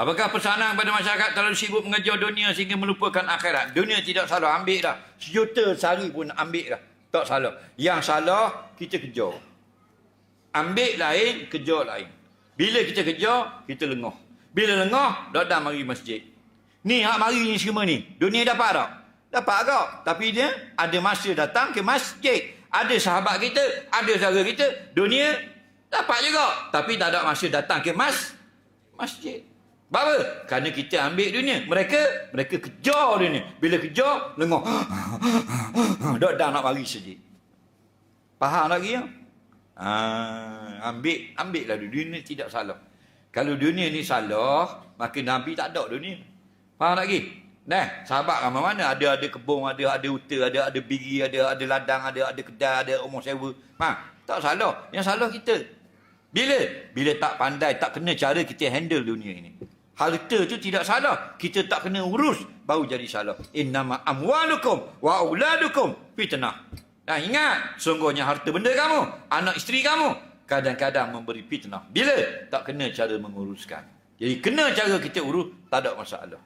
Apakah pesanan pada masyarakat terlalu sibuk mengejar dunia sehingga melupakan akhirat? Dunia tidak salah, ambil dah. Sejuta sehari pun ambil dah. Tak salah. Yang salah, kita kejar. Ambil lain, kejar lain. Bila kita kejar, kita lengah. Bila lengah, dah mari masjid. Ni hak mari ni semua ni. Dunia dapat tak? Dapat agak. Tapi dia ada masa datang ke masjid. Ada sahabat kita, ada saudara kita. Dunia dapat juga. Tapi tak ada masa datang ke masjid. Apa? Kerana kita ambil dunia. Mereka kejar dunia. Bila kejar, lengah. Dah nak mari masjid. Faham lagi ya? Ambillah dunia tidak salah. Kalau dunia ni salah, maka Nabi tak ada dunia. Faham lagi? Nah, sahabat ramai mana ada kebun, ada hutan, ada bigi, ada ladang, ada kedai, ada rumah sewa. Tak salah. Yang salah kita. Bila tak pandai, tak kena cara kita handle dunia ini. Harta tu tidak salah. Kita tak kena urus, baru jadi salah. Innama amwalukum wa auladukum fitnah. Nah, ingat, sungguhnya harta benda kamu, anak isteri kamu, kadang-kadang memberi fitnah. Bila tak kena cara menguruskan. Jadi kena cara kita urus, tak ada masalah.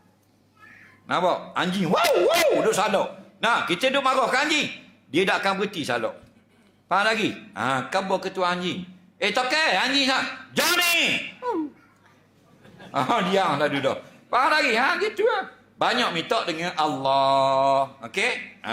Nampak? Anjing, wow, duk salah. Nah, kita duk marah ke anjing, dia tak akan berhenti salah. Faham lagi? Khabar ketua anjing. Tokai, anjing nak. Jangan ni. Diam lah duduk. Faham lagi? Gitu lah. Banyak minta dengan Allah. Okey?